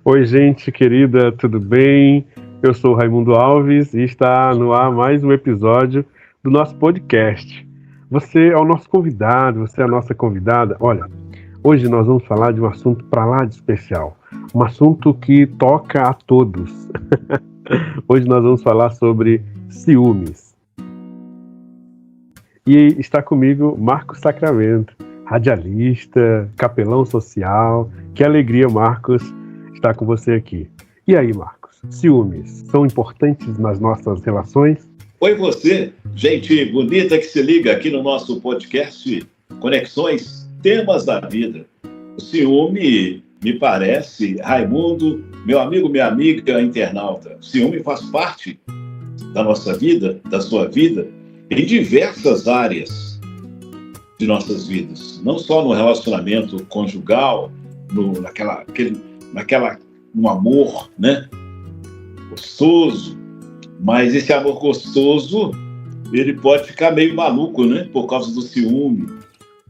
Oi, gente querida, tudo bem? Eu sou o Raimundo Alves e está no ar mais um episódio do nosso podcast. Você é o nosso convidado, você é a nossa convidada. Olha, hoje nós vamos falar de um assunto para lá de especial, um assunto que toca a todos. Hoje nós vamos falar sobre ciúmes. E está comigo Marcos Sacramento, radialista, capelão social. Que alegria, Marcos, estar com você aqui. E aí, Marcos, ciúmes são importantes nas nossas relações? Oi você, gente bonita que se liga aqui no nosso podcast Conexões, Temas da Vida. O ciúme, me parece, Raimundo, meu amigo, minha amiga internauta, o ciúme faz parte da nossa vida, da sua vida, em diversas áreas de nossas vidas. Não só no relacionamento conjugal, no amor, né? Gostoso, mas esse amor gostoso, ele pode ficar meio maluco, né? Por causa do ciúme.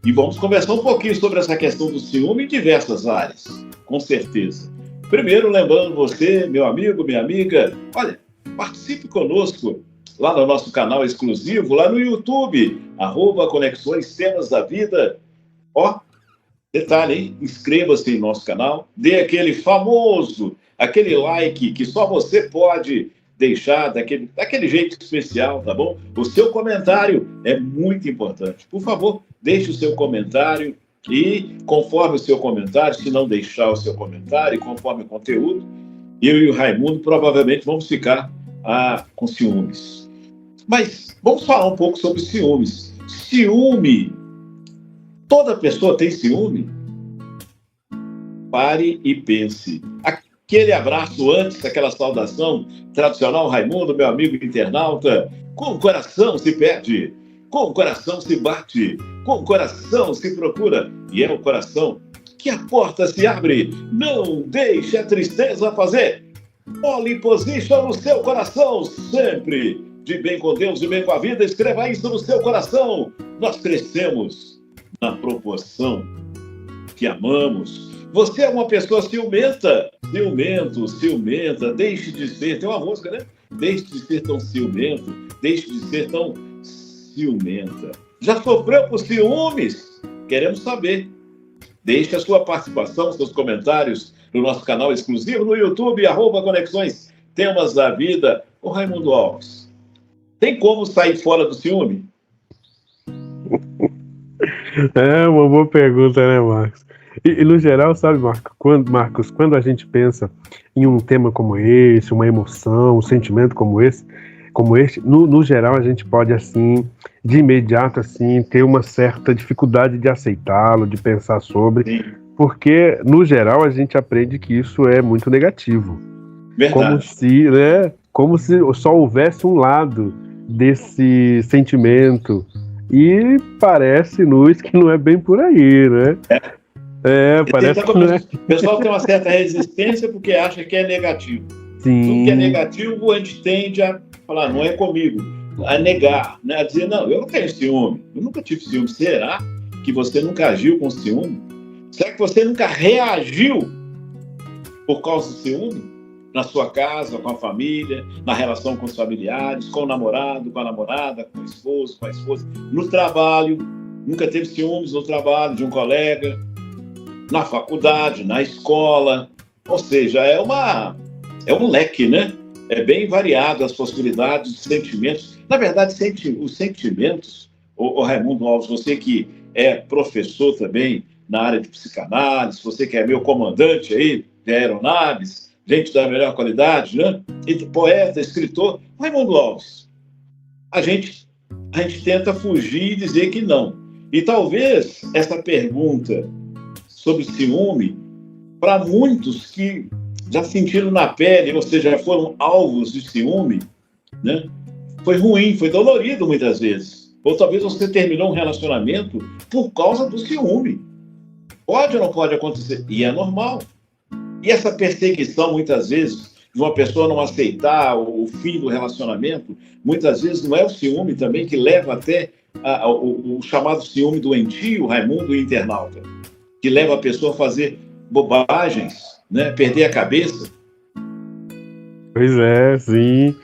E vamos conversar um pouquinho sobre essa questão do ciúme em diversas áreas, com certeza. Primeiro, lembrando você, meu amigo, minha amiga, olha, participe conosco lá no nosso canal exclusivo, lá no YouTube, @Conexões Temas da Vida. Ó, detalhe, hein? Inscreva-se em nosso canal, dê aquele famoso, aquele like que só você pode deixar daquele jeito especial, tá bom? O seu comentário é muito importante. Por favor, deixe o seu comentário e, conforme o seu comentário, se não deixar o seu comentário, conforme o conteúdo, eu e o Raimundo provavelmente vamos ficar com ciúmes. Mas vamos falar um pouco sobre ciúmes. Ciúme. Toda pessoa tem ciúme? Pare e pense. Aquele abraço antes, aquela saudação tradicional, Raimundo, meu amigo internauta, com o coração se pede, com o coração se bate, com o coração se procura, e é o coração que a porta se abre. Não deixe a tristeza fazer. Pole position no seu coração, sempre de bem com Deus e bem com a vida. Escreva isso no seu coração. Nós crescemos na proporção que amamos. Você é uma pessoa ciumenta, ciumenta, deixe de ser, tem uma música, né? Deixe de ser tão ciumento, deixe de ser tão ciumenta. Já sofreu por ciúmes? Queremos saber. Deixe a sua participação, seus comentários no nosso canal exclusivo no YouTube, @Conexões Temas da Vida. O Raimundo Alves, tem como sair fora do ciúme? É uma boa pergunta, né, Marcos? E no geral, sabe, Marcos, quando a gente pensa em um tema como esse, uma emoção, um sentimento como este, no geral a gente pode, assim, de imediato, assim, ter uma certa dificuldade de aceitá-lo, de pensar sobre, Sim. Porque, no geral, a gente aprende que isso é muito negativo. Verdade. Como se só houvesse um lado desse sentimento. E parece-nos que não é bem por aí, né? Parece que não é. O pessoal tem uma certa resistência porque acha que é negativo. Sim. Tudo que é negativo, a gente tende a falar, não é comigo, a negar, né? A dizer, não, eu não tenho ciúme, eu nunca tive ciúme. Será que você nunca agiu com ciúme? Será que você nunca reagiu por causa do ciúme? Na sua casa, com a família, na relação com os familiares, com o namorado, com a namorada, com o esposo, com a esposa, no trabalho. Nunca teve ciúmes no trabalho de um colega, na faculdade, na escola. Ou seja, é um leque, né? É bem variado as possibilidades, os sentimentos. Na verdade, os sentimentos, o Raimundo Alves, você que é professor também na área de psicanálise, você que é meu comandante aí de aeronaves, gente da melhor qualidade, né? E poeta, escritor, Raimundo Alves. A gente tenta fugir e dizer que não. E talvez essa pergunta sobre ciúme, para muitos que já sentiram na pele, ou seja, já foram alvos de ciúme, né? Foi ruim, foi dolorido muitas vezes. Ou talvez você terminou um relacionamento por causa do ciúme. Pode ou não pode acontecer? E é normal. E essa perseguição, muitas vezes, de uma pessoa não aceitar o fim do relacionamento, muitas vezes não é o ciúme também que leva até o chamado ciúme doentio, Raimundo internauta, que leva a pessoa a fazer bobagens, né? Perder a cabeça. Pois é, sim.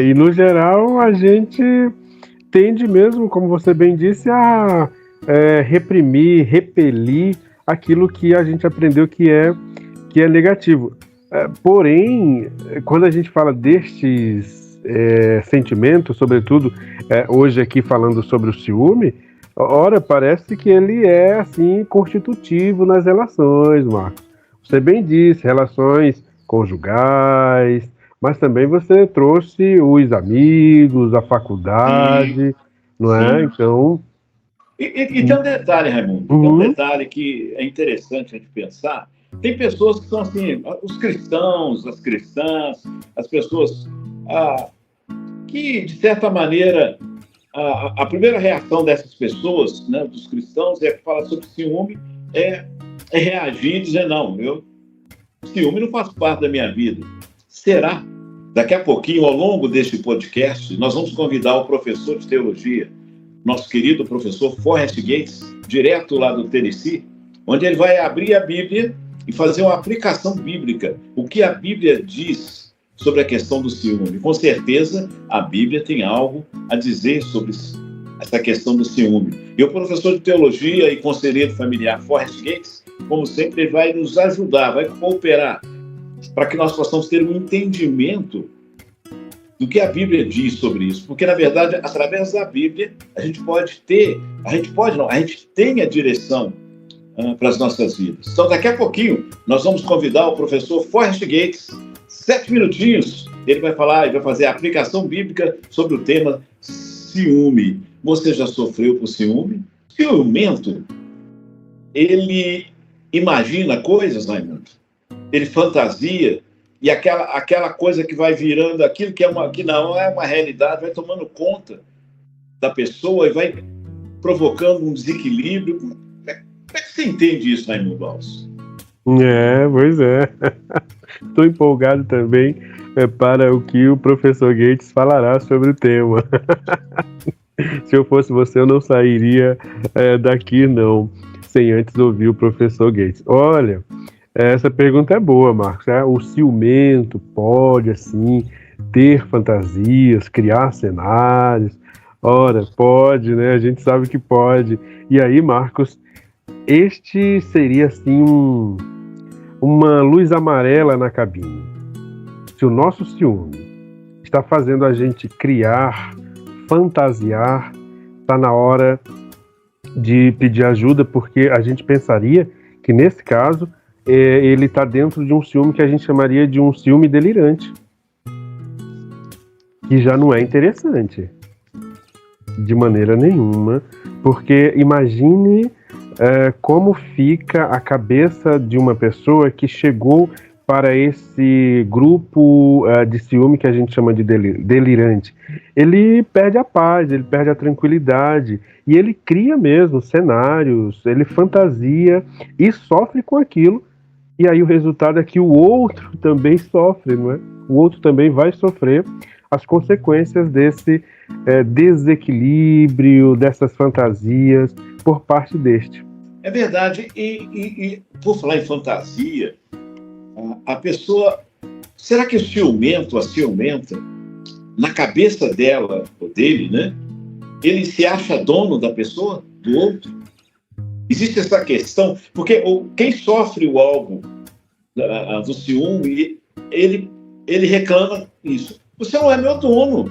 E no geral a gente tende mesmo, como você bem disse, a reprimir, repelir aquilo que a gente aprendeu que é negativo. Porém, quando a gente fala destes sentimentos, sobretudo hoje aqui falando sobre o ciúme, ora, parece que ele é assim constitutivo nas relações, Marcos. Você bem disse, relações conjugais, mas também você trouxe os amigos, a Sim, faculdade, não é? sim. Então, E tem um detalhe, Raimundo, tem um uhum, detalhe que é interessante a gente pensar. Tem pessoas que são assim, os cristãos, as cristãs, as pessoas que, de certa maneira, a primeira reação dessas pessoas, né, dos cristãos, é falar sobre ciúme, é, é reagir e dizer, não, ciúme não faz parte da minha vida. Será? Daqui a pouquinho, ao longo deste podcast, nós vamos convidar o professor de teologia, nosso querido professor Forrest Gates, direto lá do Tennessee, onde ele vai abrir a Bíblia e fazer uma aplicação bíblica. O que a Bíblia diz sobre a questão do ciúme? Com certeza, a Bíblia tem algo a dizer sobre essa questão do ciúme. E o professor de teologia e conselheiro familiar Forrest Gates, como sempre, ele vai nos ajudar, vai cooperar para que nós possamos ter um entendimento do que a Bíblia diz sobre isso. Porque, na verdade, através da Bíblia, a gente tem a direção para as nossas vidas. Então, daqui a pouquinho, nós vamos convidar o professor Forrest Gates, 7 minutinhos, ele vai falar e vai fazer a aplicação bíblica sobre o tema ciúme. Você já sofreu por ciúme? Ciumento, ele imagina coisas, Raimundo. Ele fantasia, e aquela coisa que vai virando aquilo que não é uma realidade, vai tomando conta da pessoa e vai provocando um desequilíbrio. Como é que você entende isso, Raimundo Alves? Pois é. Estou empolgado também para o que o professor Gates falará sobre o tema. Se eu fosse você, eu não sairia daqui, não, sem antes ouvir o professor Gates. Olha, essa pergunta é boa, Marcos. O ciumento pode, assim, ter fantasias, criar cenários? Ora, pode, né? A gente sabe que pode. E aí, Marcos, este seria, assim, uma luz amarela na cabine. Se o nosso ciúme está fazendo a gente criar, fantasiar, está na hora de pedir ajuda, porque a gente pensaria que, nesse caso, ele está dentro de um ciúme que a gente chamaria de um ciúme delirante, que já não é interessante, de maneira nenhuma, porque imagine como fica a cabeça de uma pessoa que chegou para esse grupo de ciúme que a gente chama de delirante. Ele perde a paz, ele perde a tranquilidade, e ele cria mesmo cenários, ele fantasia e sofre com aquilo, e aí o resultado é que o outro também sofre, não é? O outro também vai sofrer as consequências desse desequilíbrio, dessas fantasias por parte deste. É verdade. E por falar em fantasia, a pessoa... Será que o ciumento, a ciumenta, na cabeça dela, ou dele, né? Ele se acha dono da pessoa, do outro? Existe essa questão, porque quem sofre o alvo do ciúme, ele reclama isso. Você não é meu dono.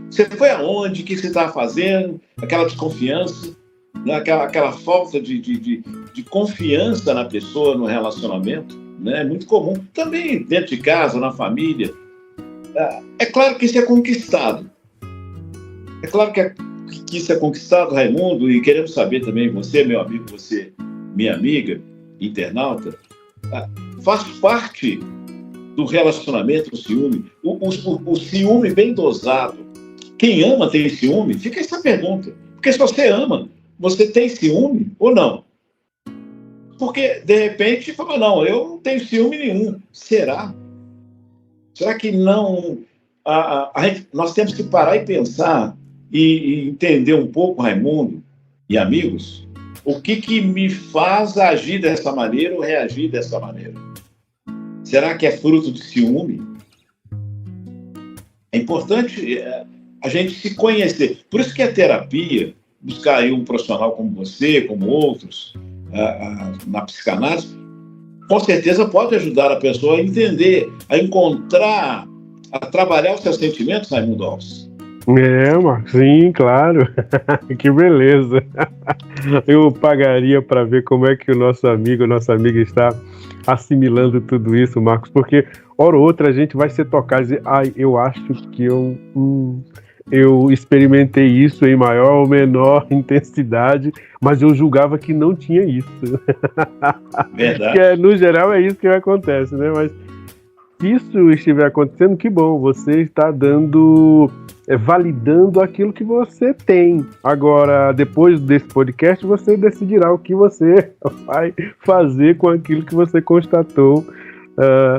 Você foi aonde? O que você está fazendo? Aquela desconfiança, né? aquela falta de confiança na pessoa, no relacionamento, né? É muito comum. Também dentro de casa, na família. É claro que isso é conquistado. É claro que isso é conquistado, Raimundo, e queremos saber também, você, meu amigo, você, minha amiga, internauta, faz parte do relacionamento, o ciúme. O ciúme bem dosado. Quem ama tem ciúme? Fica essa pergunta. Porque se você ama, você tem ciúme ou não? Porque, de repente, fala, não, eu não tenho ciúme nenhum. Será? Será que não... nós temos que parar e pensar e entender um pouco, Raimundo e amigos, O que me faz agir dessa maneira ou reagir dessa maneira? Será que é fruto de ciúme? É importante a gente se conhecer. Por isso que a terapia, buscar aí um profissional como você, como outros, na psicanálise, com certeza pode ajudar a pessoa a entender, a encontrar, a trabalhar os seus sentimentos, Raimundo Alves. Marcos, sim, claro. Que beleza. Eu pagaria para ver como é que o nossa amiga está assimilando tudo isso, Marcos, porque hora ou outra a gente vai ser tocado e dizer, eu acho que eu experimentei isso em maior ou menor intensidade, mas eu julgava que não tinha isso. Verdade. Que no geral é isso que acontece, né? Mas se isso estiver acontecendo, que bom, você está validando aquilo que você tem. Agora, depois desse podcast, você decidirá o que você vai fazer com aquilo que você constatou.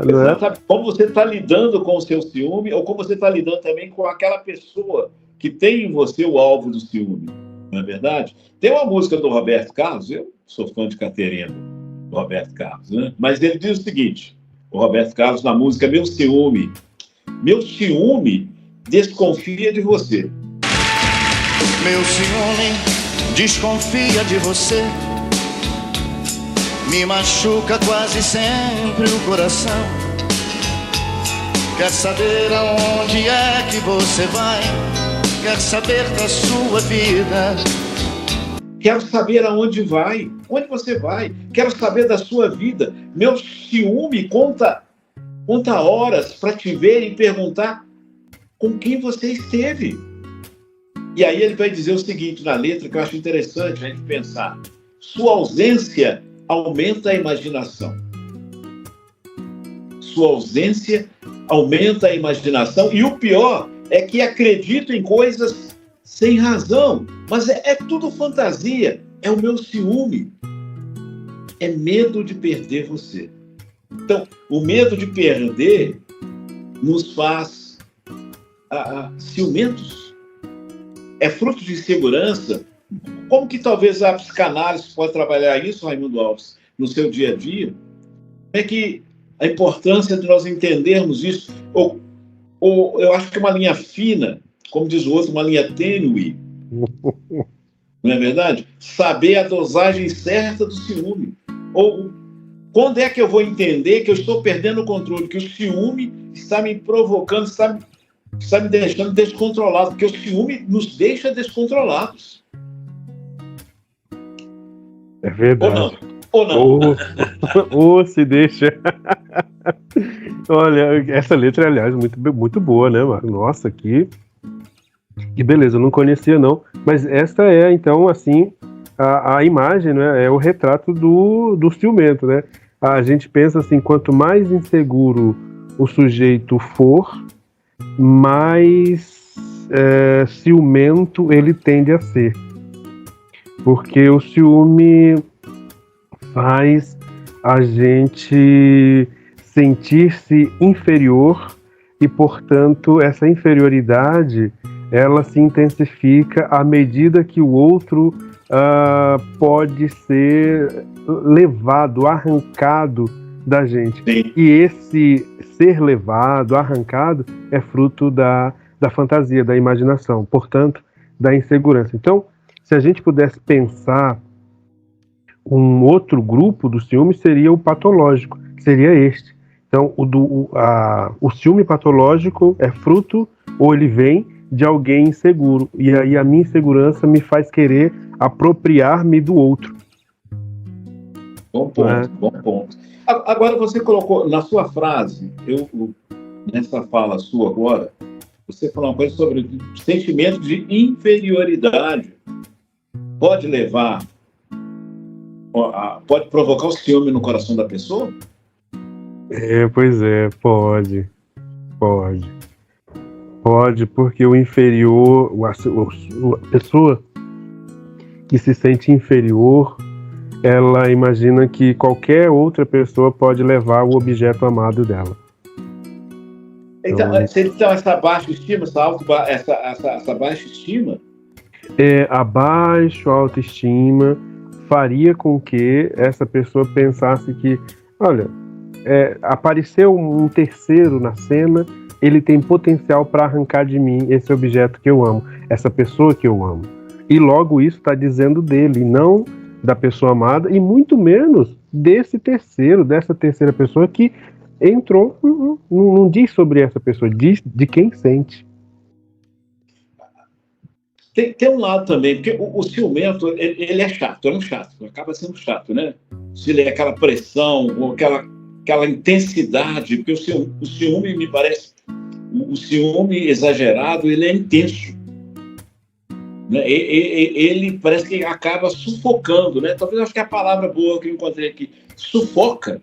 Exatamente. Como você está lidando com o seu ciúme, ou como você está lidando também com aquela pessoa que tem em você o alvo do ciúme. Não é verdade? Tem uma música do Roberto Carlos, eu sou fã de Caterina, do Roberto Carlos, né? Mas ele diz o seguinte, o Roberto Carlos, na música Meu Ciúme desconfia de você. Meu ciúme desconfia de você, me machuca quase sempre o coração. Quer saber aonde é que você vai, quer saber da sua vida. Quero saber aonde vai, onde você vai, quero saber da sua vida. Meu ciúme conta horas para te ver e perguntar com quem você esteve. E aí ele vai dizer o seguinte na letra, que eu acho interessante a gente pensar. Sua ausência aumenta a imaginação. Sua ausência aumenta a imaginação. E o pior é que acredito em coisas sem razão. Mas é tudo fantasia. É o meu ciúme. É medo de perder você. Então, o medo de perder nos faz ciumentos. É fruto de insegurança. Como que talvez a psicanálise pode trabalhar isso, Raimundo Alves, no seu dia a dia? É que a importância de nós entendermos isso, ou eu acho que é uma linha fina, como diz o outro, uma linha tênue, não é verdade? Saber a dosagem certa do ciúme. Ou quando é que eu vou entender que eu estou perdendo o controle, que o ciúme está me provocando, está me deixando descontrolado, porque o ciúme nos deixa descontrolados. É verdade. Ou não? Ou se deixa. Olha, essa letra, aliás, muito boa, né, Marcos? Nossa, que beleza, eu não conhecia, não. Mas esta é, então, assim, a imagem, né? É o retrato do ciumento, né? A gente pensa assim, quanto mais inseguro o sujeito for, mais ciumento ele tende a ser. Porque o ciúme faz a gente sentir-se inferior e, portanto, essa inferioridade ela se intensifica à medida que o outro pode ser levado, arrancado da gente. Sim. E esse ser levado, arrancado, é fruto da fantasia, da imaginação, portanto, da insegurança. Então, se a gente pudesse pensar um outro grupo do ciúme, seria o patológico, seria este. Então, o ciúme patológico é fruto, ou ele vem, de alguém inseguro. E aí a minha insegurança me faz querer apropriar-me do outro. Bom ponto, bom ponto. Agora você colocou, na sua frase, nessa fala sua agora, você falou uma coisa sobre o sentimento de inferioridade. Pode provocar o ciúme no coração da pessoa? Pois é, pode, porque o inferior, a pessoa que se sente inferior, ela imagina que qualquer outra pessoa pode levar o objeto amado dela. Então essa baixa estima, essa baixa estima? A baixa autoestima faria com que essa pessoa pensasse que, olha, apareceu um terceiro na cena, ele tem potencial para arrancar de mim esse objeto que eu amo, essa pessoa que eu amo. E logo isso está dizendo dele, não da pessoa amada, e muito menos dessa terceira pessoa que entrou. Não diz sobre essa pessoa, diz de quem sente. Tem um lado também, porque o ciumento, ele é chato, acaba sendo chato, né? Se ele é aquela pressão, ou aquela intensidade, porque o ciúme, me parece, o ciúme exagerado, ele é intenso. Né? Ele parece que acaba sufocando, né? Talvez acho que é a palavra boa que eu encontrei aqui, sufoca.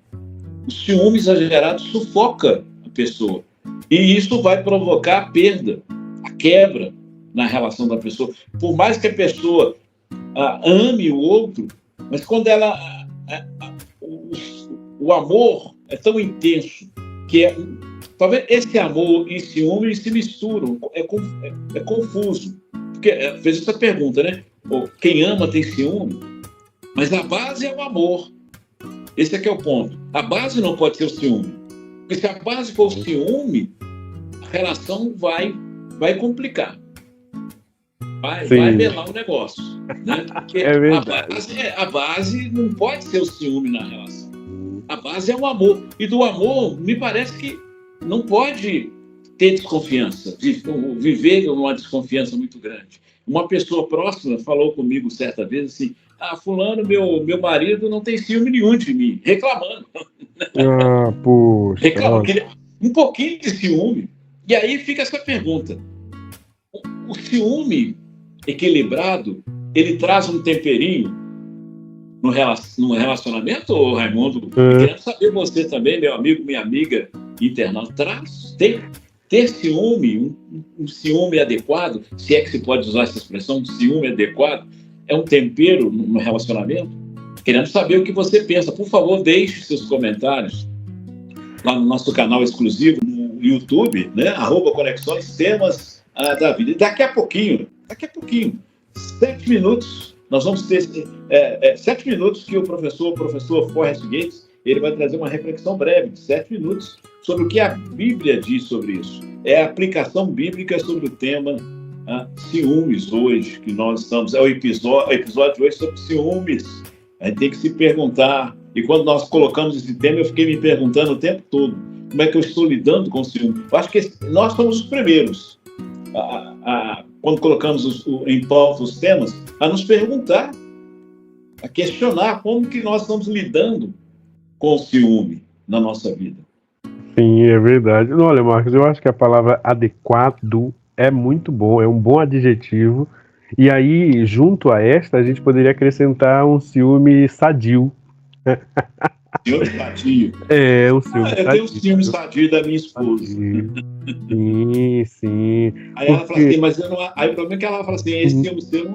O ciúme exagerado sufoca a pessoa. E isso vai provocar a perda, a quebra na relação da pessoa. Por mais que a pessoa ame o outro, mas quando o amor é tão intenso que talvez esse amor e ciúme se misturam, é confuso. Porque fez essa pergunta, né? Quem ama tem ciúme, mas a base é o amor. Esse aqui é o ponto. A base não pode ser o ciúme. Porque se a base for o ciúme, a relação vai complicar. Vai melar o negócio. Né? Porque É verdade. a base não pode ser o ciúme na relação. A base é o amor. E do amor, me parece que não pode ter desconfiança, viver uma desconfiança muito grande. Uma pessoa próxima falou comigo certa vez assim: fulano, meu marido não tem ciúme nenhum de mim, reclamando. Poxa. Reclamando, um pouquinho de ciúme. E aí fica essa pergunta. O ciúme equilibrado, ele traz um temperinho no relacionamento, Raimundo? Querendo saber você também, meu amigo, minha amiga internauta, ter ciúme, um ciúme adequado, se é que se pode usar essa expressão, um ciúme adequado, é um tempero no relacionamento? Querendo saber o que você pensa. Por favor, deixe seus comentários lá no nosso canal exclusivo no YouTube, né? @Conexões Temas da Vida. E daqui a pouquinho, 7 minutos, nós vamos ter 7 minutos que o professor Forrest Gates, ele vai trazer uma reflexão breve de 7 minutos sobre o que a Bíblia diz sobre isso. É a aplicação bíblica sobre o tema ciúmes hoje, que nós estamos... É o episódio hoje sobre ciúmes. A gente tem que se perguntar, e quando nós colocamos esse tema, eu fiquei me perguntando o tempo todo, como é que eu estou lidando com o ciúme? Eu acho que nós somos os primeiros, quando colocamos em pauta os temas, a nos perguntar, a questionar como que nós estamos lidando com o ciúme na nossa vida. Sim, é verdade. Olha, Marcos, eu acho que a palavra adequado é muito bom, é um bom adjetivo. E aí, junto a esta, a gente poderia acrescentar um ciúme sadio. Ciúme sadio. Um ciúme sadio. Eu tenho um ciúme sadio da minha esposa. Sim. Aí ela fala assim, mas eu não... Aí o problema é que ela fala assim, esse ciúme seu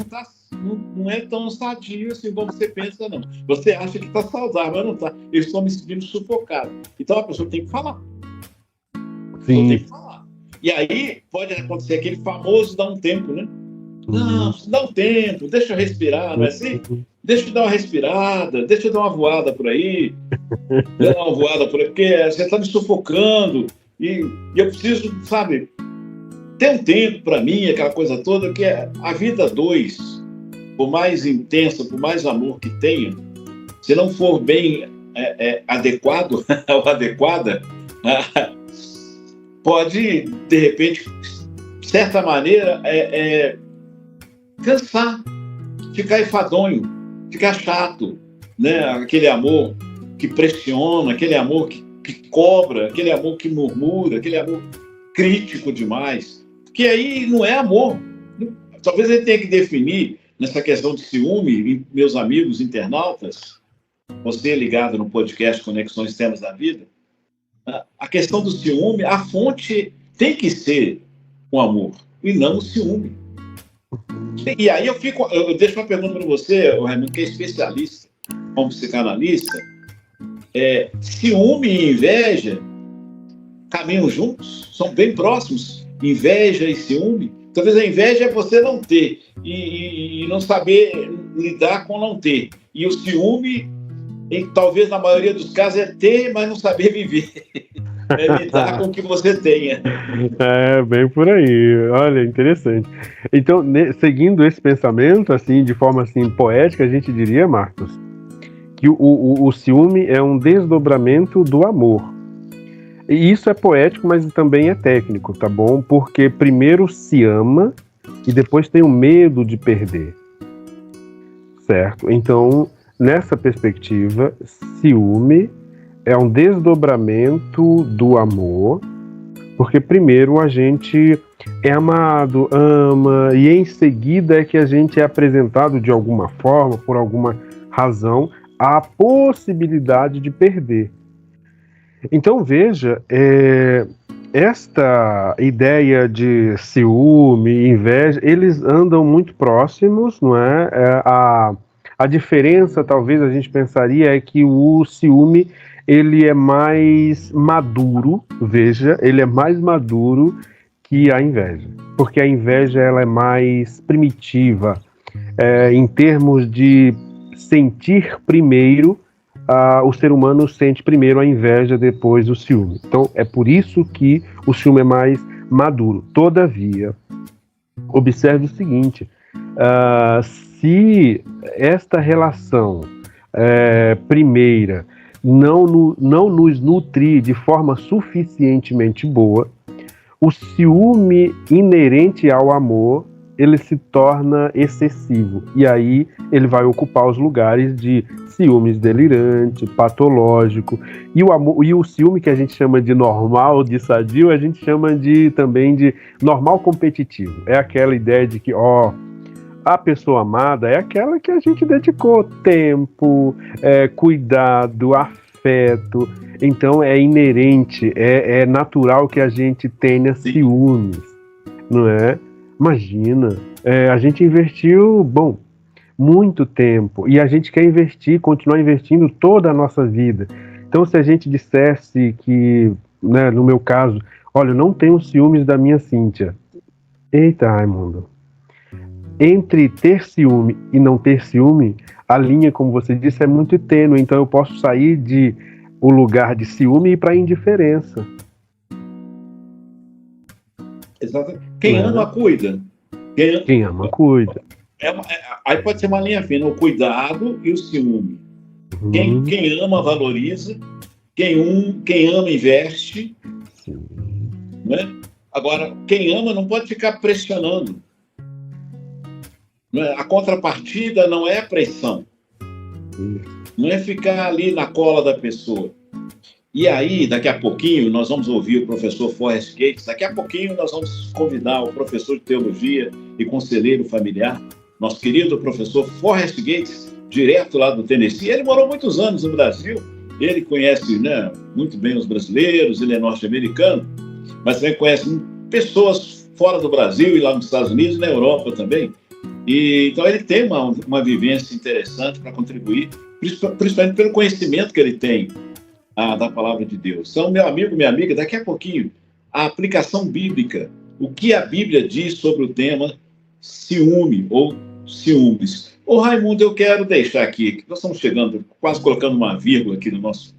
não é tão sadio assim como você pensa, não. Você acha que está saudável, mas não está. Eu estou me sentindo sufocado. Então a pessoa tem que falar. Sim. E aí pode acontecer aquele famoso dar um tempo, né? Não, dá um tempo, deixa eu respirar, não é assim? Deixa eu dar uma respirada, deixa eu dar uma voada por aí, porque você está me sufocando e eu preciso, sabe, ter um tempo para mim, aquela coisa toda, que é a vida dois, por mais intensa, por mais amor que tenha, se não for bem adequado ou adequada, pode, de repente, de certa maneira, cansar, ficar enfadonho, ficar chato, né? Aquele amor que pressiona, aquele amor que cobra, aquele amor que murmura, aquele amor crítico demais, que aí não é amor. Talvez ele tenha que definir nessa questão de ciúme, meus amigos internautas, você ligado no podcast Conexões Temas da Vida, a questão do ciúme, a fonte tem que ser o amor e não o ciúme. E aí eu deixo uma pergunta para você, Raimundo, que é especialista, como psicanalista. Ciúme e inveja caminham juntos, são bem próximos, inveja e ciúme. Talvez a inveja é você não ter e não saber lidar com não ter. E o ciúme, talvez na maioria dos casos, é ter, mas não saber viver. É lidar com o que você tenha. É, bem por aí. Olha, interessante. Então, seguindo esse pensamento, assim, de forma assim, poética, a gente diria, Marcos, que o ciúme é um desdobramento do amor. E isso é poético, mas também é técnico, tá bom? Porque primeiro se ama e depois tem o medo de perder. Certo? Então, nessa perspectiva, ciúme é um desdobramento do amor, porque primeiro a gente é amado, ama, e em seguida é que a gente é apresentado de alguma forma, por alguma razão, à possibilidade de perder. Então veja, esta ideia de ciúme e inveja, eles andam muito próximos, não é? A diferença, talvez a gente pensaria, é que o ciúme ele é mais maduro, veja, ele é mais maduro que a inveja, porque a inveja ela é mais primitiva, em termos de sentir primeiro, o ser humano sente primeiro a inveja, depois o ciúme. Então é por isso que o ciúme é mais maduro. Todavia, observe o seguinte, se esta relação primeira não nos nutrir de forma suficientemente boa, o ciúme inerente ao amor, ele se torna excessivo. E aí ele vai ocupar os lugares de ciúmes delirante, patológico. E o ciúme que a gente chama de normal, de sadio, a gente chama também de normal competitivo. É aquela ideia de que, a pessoa amada é aquela que a gente dedicou tempo, cuidado, afeto. Então é inerente, é natural que a gente tenha ciúmes, não é? Imagina, a gente investiu, muito tempo, e a gente quer continuar investindo toda a nossa vida. Então se a gente dissesse que, né, no meu caso, olha, eu não tenho ciúmes da minha Cíntia. Eita, Raimundo. Entre ter ciúme e não ter ciúme, a linha, como você disse, é muito tênue. Então eu posso sair de o lugar de ciúme e ir para a indiferença. Exatamente. Quem ama, cuida. Quem ama, cuida. Aí pode ser uma linha fina, o cuidado e o ciúme. Quem ama, valoriza. Quem ama, investe. Sim. Né? Agora, quem ama não pode ficar pressionando. A contrapartida não é pressão. Não é ficar ali na cola da pessoa. E aí, daqui a pouquinho, nós vamos ouvir o professor Forrest Gates. Daqui a pouquinho, nós vamos convidar o professor de teologia e conselheiro familiar, nosso querido professor Forrest Gates, direto lá do Tennessee. Ele morou muitos anos no Brasil. Ele conhece, né, muito bem os brasileiros, ele é norte-americano, mas também conhece pessoas fora do Brasil e lá nos Estados Unidos e na Europa também. Então, ele tem uma vivência interessante para contribuir, principalmente pelo conhecimento que ele tem da palavra de Deus. Então, meu amigo, minha amiga, daqui a pouquinho, a aplicação bíblica, o que a Bíblia diz sobre o tema ciúme ou ciúmes. Raimundo, eu quero deixar aqui, nós estamos chegando, quase colocando uma vírgula aqui no nosso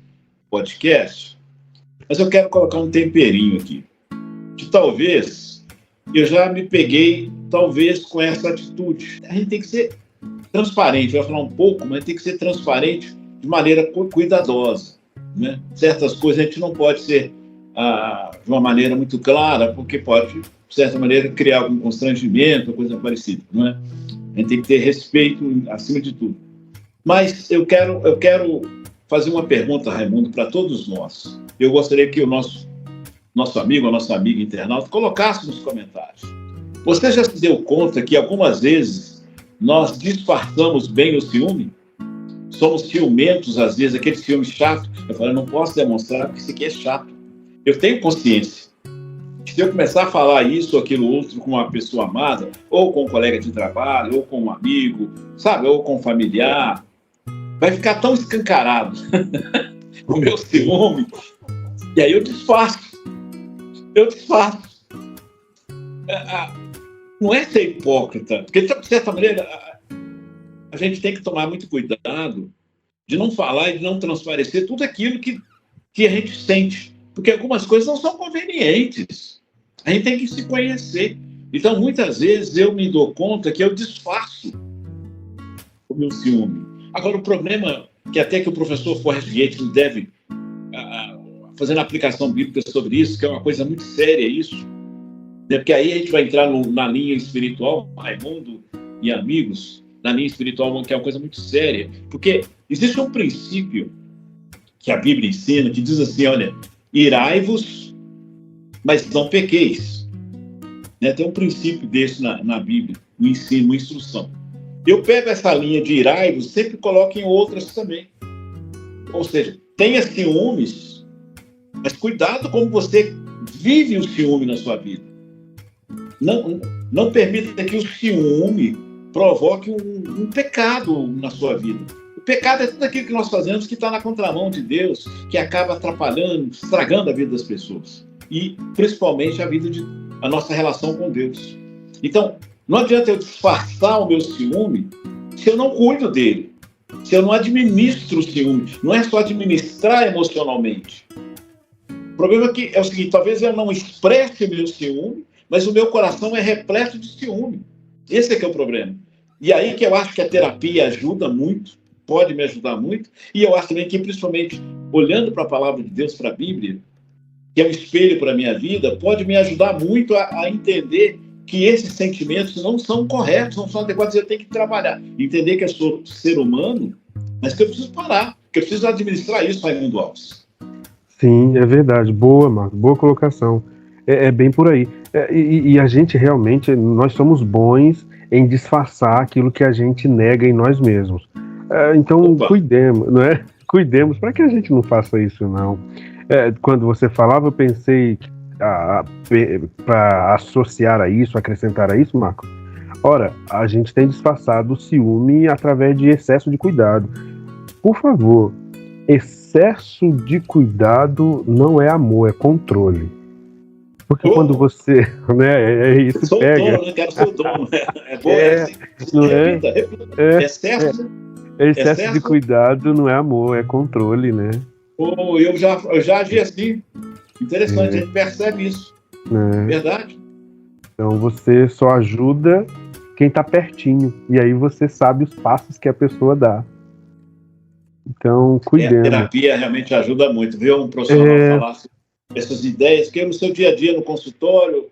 podcast, mas eu quero colocar um temperinho aqui, que talvez eu já me peguei, talvez, com essa atitude. A gente tem que ser transparente, vai falar um pouco, mas tem que ser transparente de maneira cuidadosa. Né? Certas coisas a gente não pode ser de uma maneira muito clara, porque pode, de certa maneira, criar algum constrangimento, coisa parecida. Não é? A gente tem que ter respeito acima de tudo. Mas eu quero fazer uma pergunta, Raimundo, para todos nós. Eu gostaria que o nosso amigo, a nossa amiga internauta, colocasse nos comentários. Você já se deu conta que algumas vezes nós disfarçamos bem o ciúme? Somos ciumentos, às vezes, aquele ciúme chato. Eu falo, eu não posso demonstrar porque isso aqui é chato. Eu tenho consciência. Se eu começar a falar isso ou aquilo outro com uma pessoa amada, ou com um colega de trabalho, ou com um amigo, sabe, ou com um familiar, vai ficar tão escancarado o meu ciúme. E aí eu disfarço. Não é ser hipócrita, porque, de certa maneira, a gente tem que tomar muito cuidado de não falar e de não transparecer tudo aquilo que a gente sente, porque algumas coisas não são convenientes. A gente tem que se conhecer. Então, muitas vezes, eu me dou conta que eu disfarço o meu ciúme. Agora, o problema, que até que o professor Forrest Gates deve fazer uma aplicação bíblica sobre isso, que é uma coisa muito séria isso, né? Porque aí a gente vai entrar na linha espiritual, Raimundo e amigos, na linha espiritual, que é uma coisa muito séria, porque existe um princípio que a Bíblia ensina, que diz assim, olha, irai-vos, mas não pequeis. Né? Tem um princípio desse na Bíblia, no ensino, uma instrução. Eu pego essa linha de irai-vos, sempre coloco em outras também. Ou seja, tenha ciúmes, mas cuidado como você vive o ciúme na sua vida. Não permita que o ciúme provoque um pecado na sua vida. O pecado é tudo aquilo que nós fazemos que está na contramão de Deus, que acaba atrapalhando, estragando a vida das pessoas. E, principalmente, a nossa relação com Deus. Então, não adianta eu disfarçar o meu ciúme se eu não cuido dele, se eu não administro o ciúme. Não é só administrar emocionalmente. O problema é o seguinte, talvez eu não expresse o meu ciúme, mas o meu coração é repleto de ciúme. Esse é que é o problema. E aí que eu acho que a terapia ajuda muito, pode me ajudar muito, e eu acho também que, principalmente, olhando para a palavra de Deus, para a Bíblia, que é um espelho para a minha vida, pode me ajudar muito a entender que esses sentimentos não são corretos, não são adequados, eu tenho que trabalhar. Entender que eu sou ser humano, mas que eu preciso parar, que eu preciso administrar isso, Raimundo Alves. Sim, é verdade. Boa, Marco, boa colocação. É bem por aí. E a gente realmente, nós somos bons em disfarçar aquilo que a gente nega em nós mesmos. Então, cuidemos, não é? Cuidemos para que a gente não faça isso, não. Quando você falava, eu pensei para associar a isso, acrescentar a isso, Marco. Ora, a gente tem disfarçado o ciúme através de excesso de cuidado. Por favor, excesso de cuidado não é amor, é controle. Porque quando você, né, isso sou pega. Dono, né? Quero ser o dono. É bom, assim. Não repita. Excesso de cuidado não é amor, é controle, né? Eu já agi assim. Interessante, a gente percebe isso. Verdade. Então você só ajuda quem está pertinho. E aí você sabe os passos que a pessoa dá. Então, cuidemos. A terapia realmente ajuda muito. Ver um profissional falar essas ideias, que no seu dia a dia, no consultório,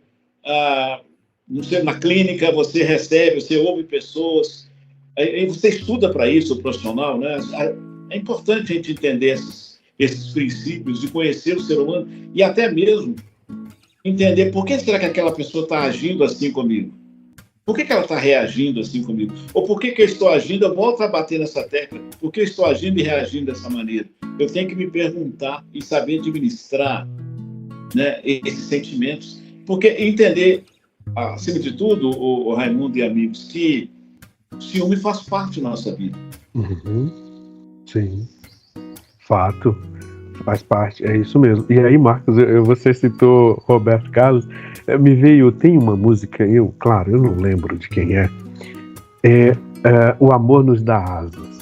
na clínica, você recebe, você ouve pessoas, e você estuda para isso, o profissional, né? É importante a gente entender esses princípios, de conhecer o ser humano, e até mesmo entender por que será que aquela pessoa está agindo assim comigo. Por que ela está reagindo assim comigo? Ou por que eu estou agindo, eu volto a bater nessa tecla, por que eu estou agindo e reagindo dessa maneira? Eu tenho que me perguntar e saber administrar, né, esses sentimentos, porque entender, acima de tudo, o Raimundo e amigos, que o ciúme faz parte da nossa vida. Sim, fato, faz parte, é isso mesmo. E aí, Marcos, você citou Roberto Carlos, tem uma música, claro, eu não lembro de quem é, O Amor Nos Dá Asas.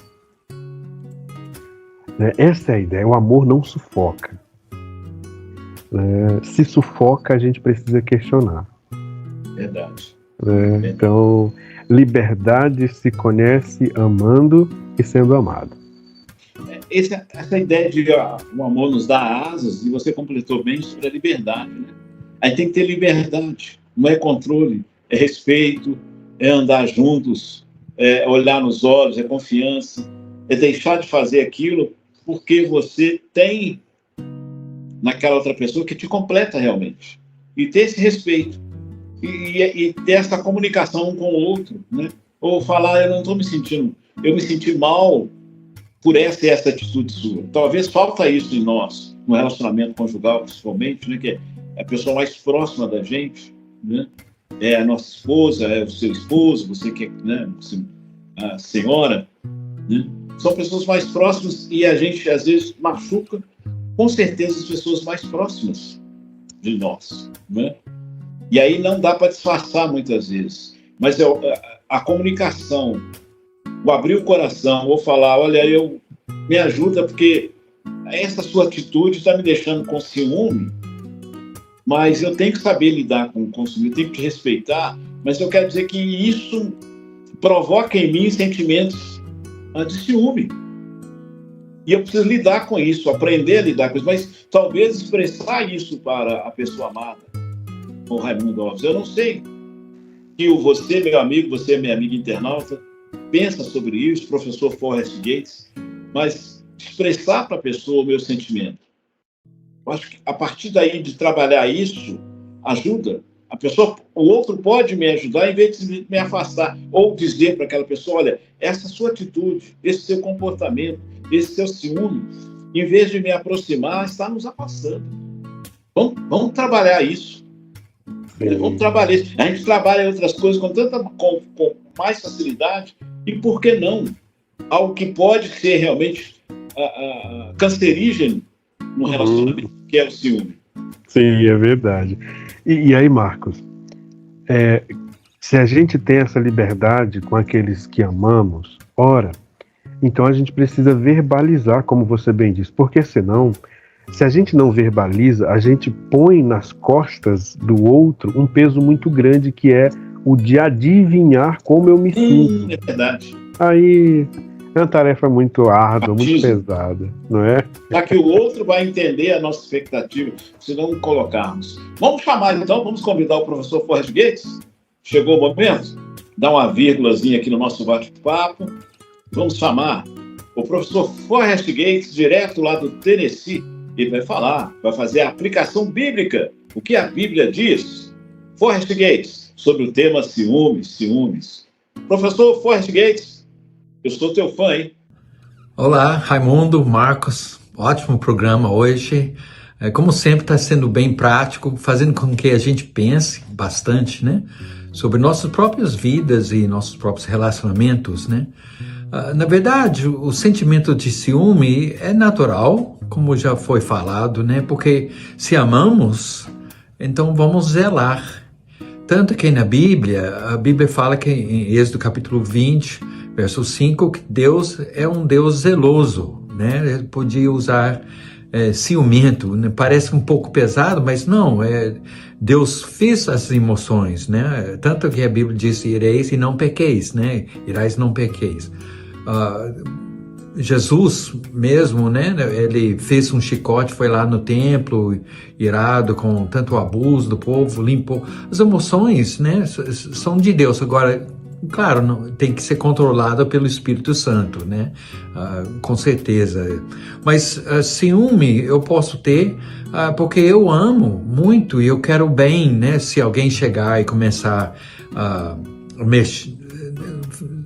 Essa é a ideia, o amor não sufoca. Se sufoca, a gente precisa questionar. Verdade. Então, liberdade se conhece amando e sendo amado. Essa ideia de o amor nos dá asas, e você completou bem sobre a liberdade, né? Aí tem que ter liberdade, não é controle, é respeito, é andar juntos, é olhar nos olhos, é confiança, é deixar de fazer aquilo porque você tem naquela outra pessoa que te completa realmente. E ter esse respeito. E ter essa comunicação um com o outro, né? Ou falar, eu não estou me sentindo, eu me senti mal por essa e essa atitude sua. Talvez falta isso em nós, no relacionamento conjugal, principalmente, né? Que é a pessoa mais próxima da gente, né? É a nossa esposa, é o seu esposo, você que é, né, a senhora, né? São pessoas mais próximas e a gente, às vezes, machuca, com certeza, as pessoas mais próximas de nós, né? E aí não dá para disfarçar muitas vezes. Mas a comunicação ou abrir o coração, ou falar, olha, me ajuda porque essa sua atitude está me deixando com ciúme, mas eu tenho que saber lidar com o consumidor, eu tenho que respeitar, mas eu quero dizer que isso provoca em mim sentimentos de ciúme. E eu preciso lidar com isso, aprender a lidar com isso, mas talvez expressar isso para a pessoa amada, o Raimundo Alves. Eu não sei que você, meu amigo, você é minha amiga internauta, pensa sobre isso, professor Forrest Gates, mas expressar para a pessoa o meu sentimento. Eu acho que a partir daí de trabalhar isso, ajuda. A pessoa, o outro pode me ajudar em vez de me afastar, ou dizer para aquela pessoa, olha, essa sua atitude, esse seu comportamento, esse seu ciúme, em vez de me aproximar, está nos afastando. Vamos trabalhar isso. Vamos trabalhar isso. A gente trabalha outras coisas com mais facilidade, e por que não? Algo que pode ser realmente cancerígeno no relacionamento, que é o ciúme. Sim, é verdade. E aí, Marcos, se a gente tem essa liberdade com aqueles que amamos, ora, então a gente precisa verbalizar, como você bem disse, porque senão, se a gente não verbaliza, a gente põe nas costas do outro um peso muito grande, que é o de adivinhar como eu me sinto. É verdade. Aí é uma tarefa muito árdua, muito pesada, não é? Já que o outro vai entender a nossa expectativa, se não colocarmos. Vamos chamar então, vamos convidar o professor Forrest Gates. Chegou o momento? Dá uma vírgulazinha aqui no nosso bate-papo. Vamos chamar o professor Forrest Gates, direto lá do Tennessee. Ele vai falar, vai fazer a aplicação bíblica. O que a Bíblia diz? Forrest Gates, sobre o tema ciúmes. Professor Forrest Gates, eu sou teu fã, hein? Olá, Raimundo, Marcos, ótimo programa hoje. Como sempre, está sendo bem prático, fazendo com que a gente pense bastante, né? Sobre nossas próprias vidas e nossos próprios relacionamentos, né? Na verdade, o sentimento de ciúme é natural, como já foi falado, né? Porque se amamos, então vamos zelar. Tanto que na Bíblia, a Bíblia fala que em Êxodo capítulo 20, verso 5, que Deus é um Deus zeloso, né? Ele podia usar ciumento, né? Parece um pouco pesado, mas não, Deus fez as emoções, né? Tanto que a Bíblia diz, ireis e não pequeis, né? Irais e não pequeis. Jesus mesmo, né? Ele fez um chicote, foi lá no templo, irado com tanto abuso do povo, limpou. As emoções, né? São de Deus. Agora, claro, não, tem que ser controlada pelo Espírito Santo, né? Com certeza. Mas ciúme eu posso ter porque eu amo muito e eu quero bem, né? Se alguém chegar e começar a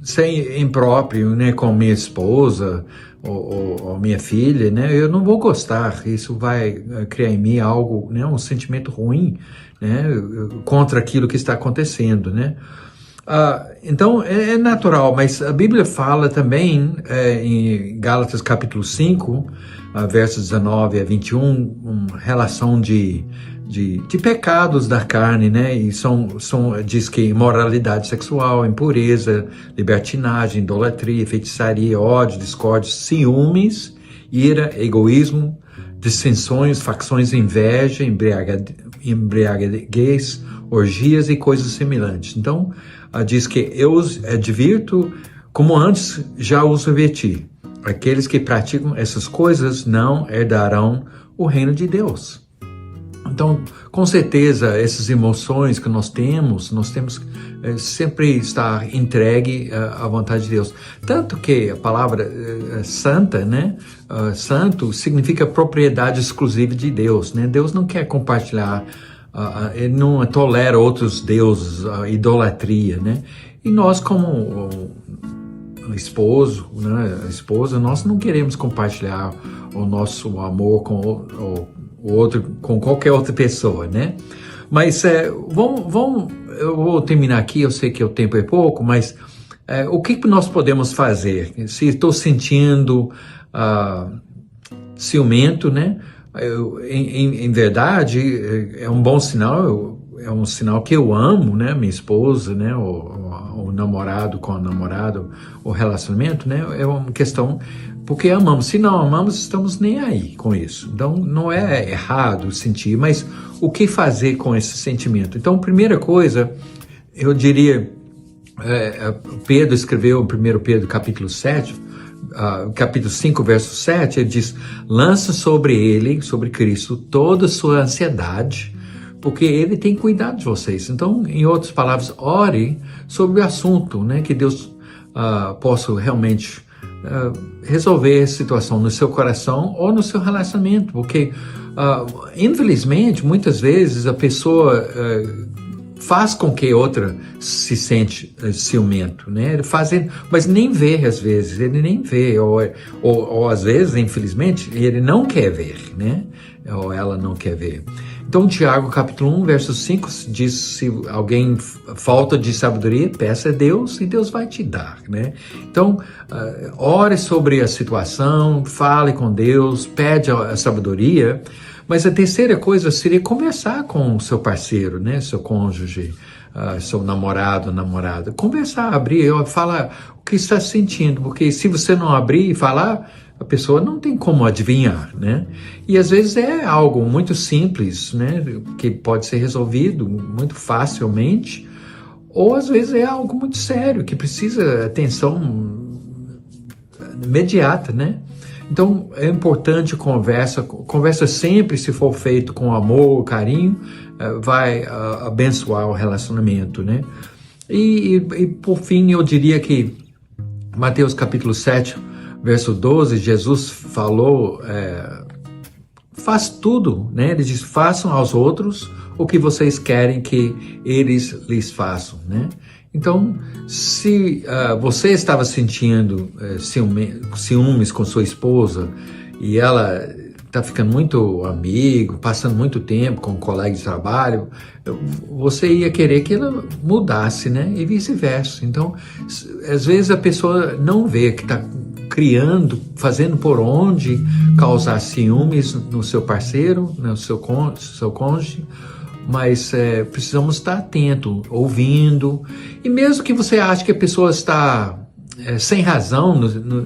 ser impróprio, né? Com minha esposa ou minha filha, né? Eu não vou gostar. Isso vai criar em mim algo, né? Um sentimento ruim, né? Contra aquilo que está acontecendo, né? Então, é natural, mas a Bíblia fala também, em Gálatas capítulo 5, versos 19 a 21, uma relação de pecados da carne, né? E diz que imoralidade sexual, impureza, libertinagem, idolatria, feitiçaria, ódio, discórdia, ciúmes, ira, egoísmo, dissensões, facções, inveja, embriaguez, orgias e coisas semelhantes. Então, diz que eu os advirto, como antes já os adverti. Aqueles que praticam essas coisas não herdarão o reino de Deus. Então, com certeza, essas emoções que nós temos sempre estar entregue à vontade de Deus. Tanto que a palavra santa, né? Santo significa propriedade exclusiva de Deus, né? Deus não quer compartilhar, ele não tolera outros deuses, idolatria, né? E nós, como esposo, né? Esposa, nós não queremos compartilhar o nosso amor com o outro, com qualquer outra pessoa, né? Mas eu vou terminar aqui, eu sei que o tempo é pouco, mas o que nós podemos fazer? Se estou sentindo ciumento, né? Em verdade, é um bom sinal, é um sinal que eu amo, né, minha esposa, né, o namorado com a namorada, o relacionamento, né, é uma questão porque amamos. Se não amamos, estamos nem aí com isso. Então, não é errado sentir, mas o que fazer com esse sentimento? Então, primeira coisa, eu diria, Pedro escreveu em 1 Pedro capítulo 7, capítulo 5, verso 7, ele diz, lança sobre ele, sobre Cristo, toda a sua ansiedade, porque ele tem cuidado de vocês. Então, em outras palavras, ore sobre o assunto, né, que Deus possa realmente resolver a situação no seu coração ou no seu relacionamento, porque infelizmente muitas vezes a pessoa faz com que outra se sente ciumento, né? Ele faz, mas nem vê às vezes, ele nem vê, ou às vezes, infelizmente, ele não quer ver, né? Ou ela não quer ver. Então, Tiago, capítulo 1, verso 5, diz, se alguém falta de sabedoria, peça a Deus e Deus vai te dar, né? Então, ore sobre a situação, fale com Deus, pede a sabedoria, mas a terceira coisa seria conversar com o seu parceiro, né? Seu cônjuge, seu namorado, namorada. Conversar, abrir, falar o que está sentindo, porque se você não abrir e falar, a pessoa não tem como adivinhar, né? E às vezes é algo muito simples, né? Que pode ser resolvido muito facilmente, ou às vezes é algo muito sério, que precisa atenção imediata, né? Então é importante conversa sempre, se for feito com amor, carinho, vai abençoar o relacionamento, né? E por fim eu diria que Mateus capítulo 7, verso 12, Jesus falou, faz tudo, né? Ele diz, façam aos outros o que vocês querem que eles lhes façam, né? Então, se você estava sentindo ciúmes com sua esposa e ela está ficando muito amigo, passando muito tempo com um colega de trabalho, você ia querer que ela mudasse, né? E vice-versa. Então, às vezes a pessoa não vê que está criando, fazendo por onde causar ciúmes no seu parceiro, no seu cônjuge, mas precisamos estar atento, ouvindo, e mesmo que você ache que a pessoa está sem razão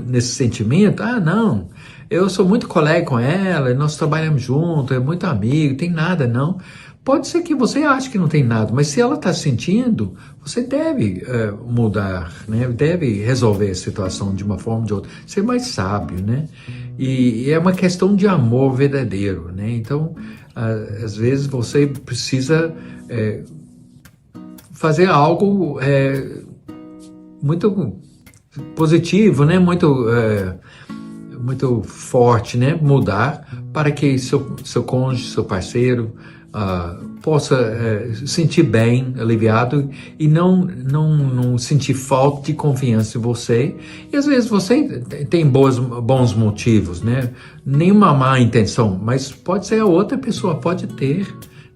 nesse sentimento, não, eu sou muito colega com ela, nós trabalhamos juntos, é muito amigo, tem nada não. Pode ser que você ache que não tem nada, mas se ela está sentindo, você deve mudar, né? Deve resolver a situação de uma forma ou de outra, ser mais sábio, né? E é uma questão de amor verdadeiro, né? Então, às vezes você precisa fazer algo muito positivo, né? Muito forte, né? Mudar para que seu cônjuge, seu parceiro possa sentir bem, aliviado e não sentir falta de confiança em você. E às vezes você tem bons motivos, né? Nenhuma má intenção, mas pode ser a outra pessoa pode ter,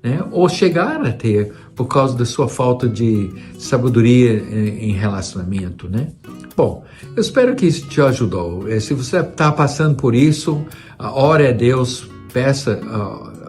né? Ou chegar a ter por causa da sua falta de sabedoria em relacionamento, né? Bom, eu espero que isso te ajudou. Se você está passando por isso, ore a Deus, peça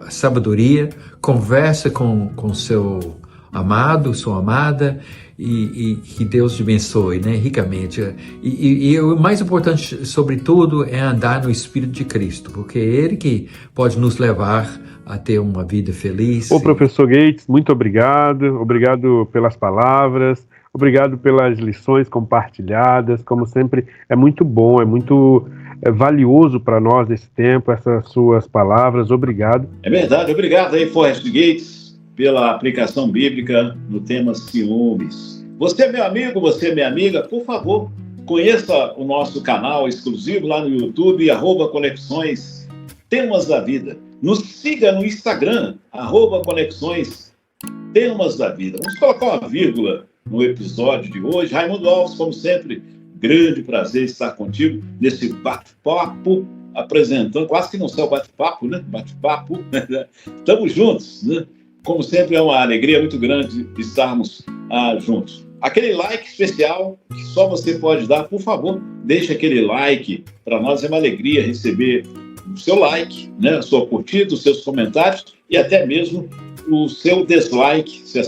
sabedoria, conversa com seu amado, sua amada, e que Deus te abençoe, né, ricamente. E o mais importante, sobretudo, é andar no Espírito de Cristo, porque é Ele que pode nos levar a ter uma vida feliz. Ô, professor Gates, muito obrigado pelas palavras, obrigado pelas lições compartilhadas, como sempre, é muito bom, é muito valioso para nós nesse tempo, essas suas palavras, obrigado. É verdade, obrigado aí, Forrest Gates, pela aplicação bíblica no tema ciúmes. Você, meu amigo, você, minha amiga, por favor, conheça o nosso canal exclusivo lá no YouTube, @Conexões Temas da Vida. Nos siga no Instagram, @Conexões Temas da Vida. Vamos colocar uma vírgula no episódio de hoje. Raimundo Alves, como sempre, grande prazer estar contigo nesse bate-papo, apresentando, quase que não sai o bate-papo, né? Bate-papo, estamos juntos, né? Como sempre, é uma alegria muito grande estarmos juntos. Aquele like especial que só você pode dar, por favor, deixe aquele like. Para nós é uma alegria receber o seu like, né? A sua curtida, os seus comentários e até mesmo o seu dislike, se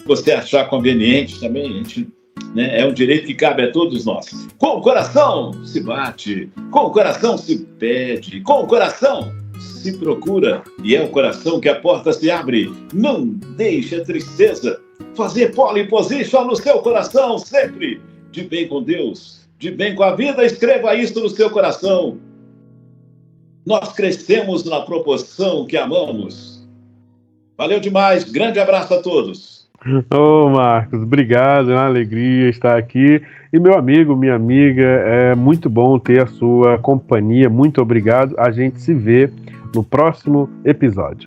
você achar conveniente também, gente, né, é um direito que cabe a todos nós. Com o coração se bate, com o coração se pede, com o coração se procura, e é o coração que a porta se abre. Não deixe a tristeza fazer pole position no seu coração, sempre de bem com Deus, de bem com a vida. Escreva isso no seu coração. Nós crescemos na proporção que amamos. Valeu demais, grande abraço a todos. Ô Marcos, obrigado, é uma alegria estar aqui. E meu amigo, minha amiga, é muito bom ter a sua companhia, muito obrigado. A gente se vê no próximo episódio.